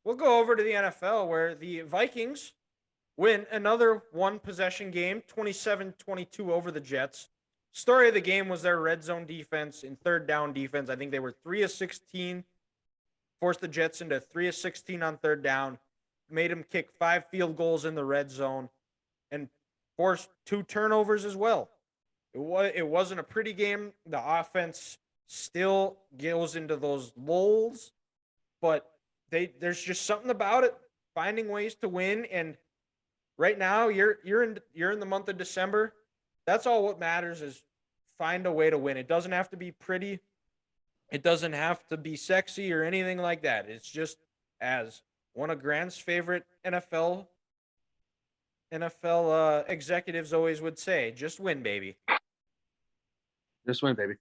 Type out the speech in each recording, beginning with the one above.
we'll go over to the NFL where the Vikings win another one possession game, 27-22 over the Jets. Story of the game was their red zone defense and third down defense. I think they were 3 of 16, forced the Jets into 3 of 16 on third down, made them kick 5 field goals in the red zone, and forced 2 turnovers as well. It wasn't a pretty game. The offense still goes into those lulls, but there's just something about it, finding ways to win. And right now, you're in the month of December. That's all what matters is find a way to win. It doesn't have to be pretty. It doesn't have to be sexy or anything like that. It's just as one of Grant's favorite NFL executives always would say, just win, baby. Just win, baby.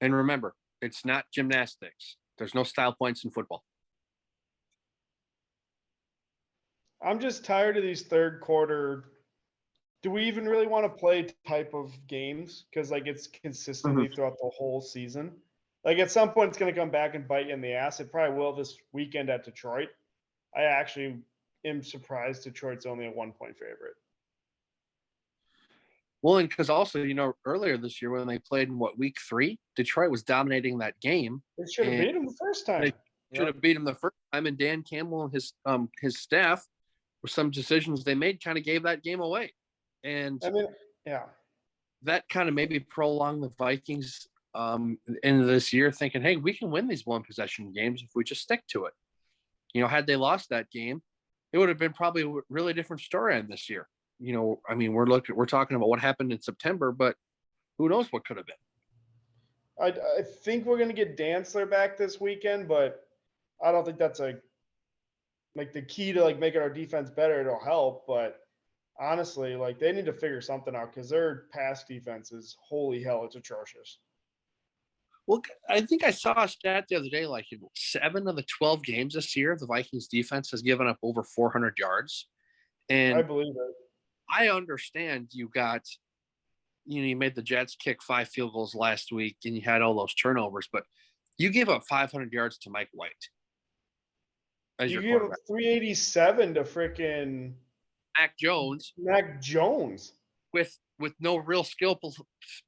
And remember, it's not gymnastics. There's no style points in football. I'm just tired of these third quarter. Do we even really want to play type of games? Because it's consistently throughout the whole season. At some point, it's going to come back and bite you in the ass. It probably will this weekend at Detroit. I actually am surprised Detroit's only a 1-point favorite. Well, and because also, earlier this year when they played in week 3, Detroit was dominating that game. They should have beat them the first time. They should have beat him the first time, and Dan Campbell and his staff, with some decisions they made, kind of gave that game away. And that kind of maybe prolonged the Vikings into this year, thinking, hey, we can win these one possession games if we just stick to it. Had they lost that game, it would have been probably a really different story in this year. We're talking about what happened in September, but who knows what could have been. I think we're going to get Dantzler back this weekend, but I don't think that's the key to making our defense better. It'll help, but honestly, they need to figure something out because their pass defense is, holy hell, it's atrocious. Well, I think I saw a stat the other day, in 7 of the 12 games this year, the Vikings defense has given up over 400 yards. And I believe it. I understand you made the Jets kick 5 field goals last week and you had all those turnovers, but you gave up 500 yards to Mike White. You gave up 387 to freaking Mac Jones. With no real skill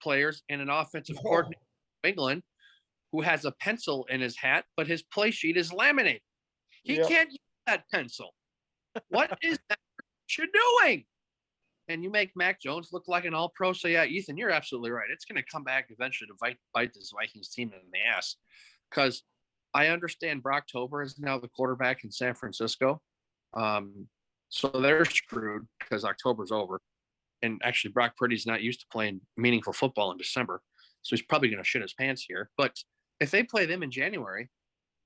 players and an offensive coordinator in England who has a pencil in his hat, but his play sheet is laminated. He can't use that pencil. What is that you're doing? And you make Mac Jones look like an all-pro. So, yeah, Ethan, you're absolutely right. It's going to come back eventually to bite this Vikings team in the ass. Because I understand Brocktober is now the quarterback in San Francisco. So they're screwed because October's over. And actually, Brock Purdy's not used to playing meaningful football in December. So he's probably going to shit his pants here. But if they play them in January,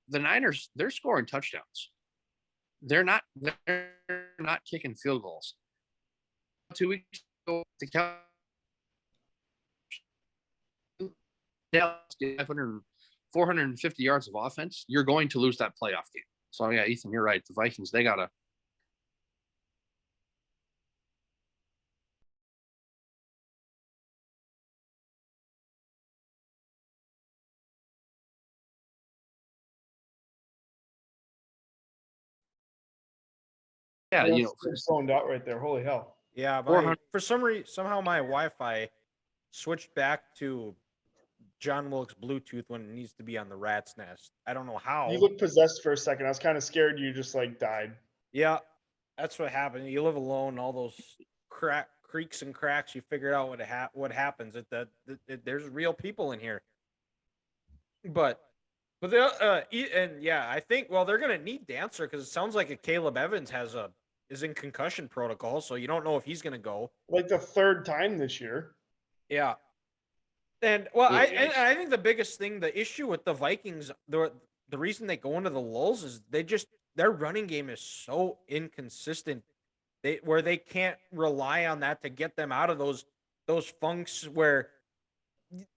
the Niners, they're scoring touchdowns. They're not kicking field goals. 2 weeks ago, the Cowboys 450 yards of offense. You're going to lose that playoff game. So, yeah, Ethan, you're right. The Vikings, they got to. Yeah, it's phoned out right there. Holy hell! Yeah, for some reason, somehow my Wi-Fi switched back to John Wilkes Bluetooth when it needs to be on the rat's nest. I don't know how. You looked possessed for a second. I was kind of scared you just died. Yeah, that's what happened. You live alone, all those creaks and cracks. You figure out what happens. There's real people in here. But I think they're gonna need Dancer because it sounds like Caleb Evans is in concussion protocol, so you don't know if he's gonna go. The third time this year. Yeah. And I think the biggest thing, the issue with the Vikings, the reason they go into the lulls is their running game is so inconsistent. Where they can't rely on that to get them out of those funks where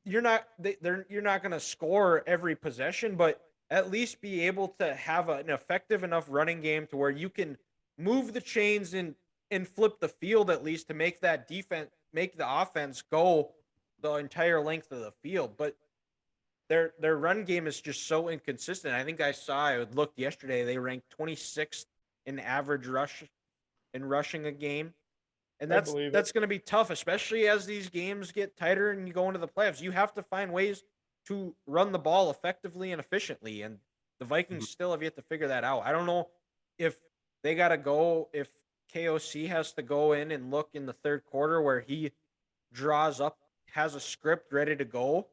you're not going to score every possession, but at least be able to have an effective enough running game to where you can move the chains and flip the field at least to make the offense go the entire length of the field. But their run game is just so inconsistent. I think I looked yesterday. They ranked 26th in average rushing a game, and I believe that's it. going to be tough, especially as these games get tighter and you go into the playoffs. You have to find ways to run the ball effectively and efficiently, and the Vikings still have yet to figure that out. I don't know if they got to go if KOC has to go in and look in the third quarter where he draws up, has a script ready to go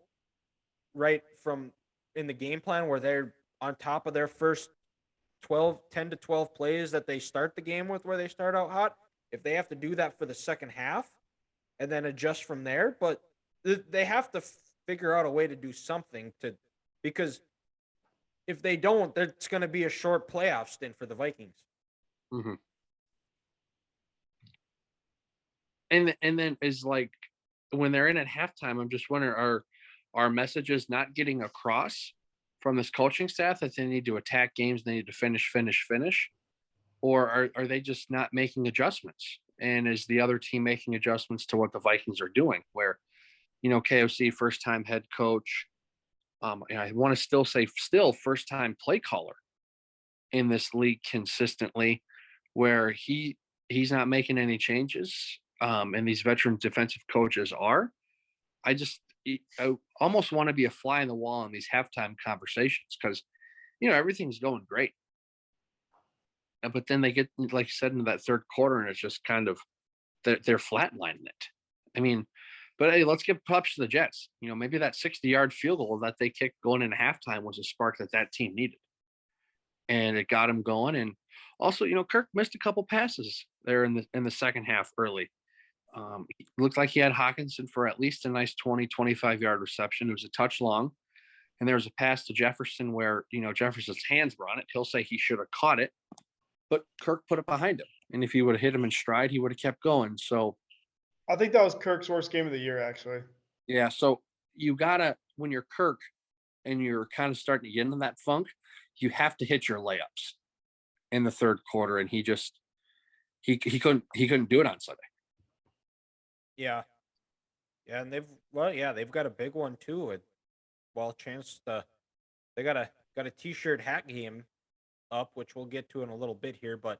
right from in the game plan where they're on top of their first 10 to 12 plays that they start the game with where they start out hot. If they have to do that for the second half and then adjust from there, but they have to figure out a way to do something to because if they don't, it's going to be a short playoff stint for the Vikings. Mm-hmm. And then is like when they're in at halftime, I'm just wondering, are messages not getting across from this coaching staff that they need to attack games, they need to finish, or are they just not making adjustments? And is the other team making adjustments to what the Vikings are doing? Where, KOC first time head coach, I want to still say first time play caller in this league consistently, where he's not making any changes, and these veteran defensive coaches are. I almost want to be a fly in the wall in these halftime conversations because everything's going great, but then they get, like you said, into that third quarter and it's just kind of they're flatlining it. I mean, but hey, let's give props to the Jets. Maybe that 60-yard field goal that they kicked going into halftime was a spark that team needed, and it got them going. And also, Kirk missed a couple passes there in the second half early. It looked like he had Hawkinson for at least a nice 20, 25-yard reception. It was a touch long. And there was a pass to Jefferson where, Jefferson's hands were on it. He'll say he should have caught it, but Kirk put it behind him. And if he would have hit him in stride, he would have kept going. So I think that was Kirk's worst game of the year, actually. yeah, so you gotta, when you're Kirk and you're kind of starting to get into that funk, you have to hit your layups in the third quarter. And he couldn't do it on Sunday. Yeah. Yeah, and they've got a big one too. They got a t-shirt hat game up, which we'll get to in a little bit here, but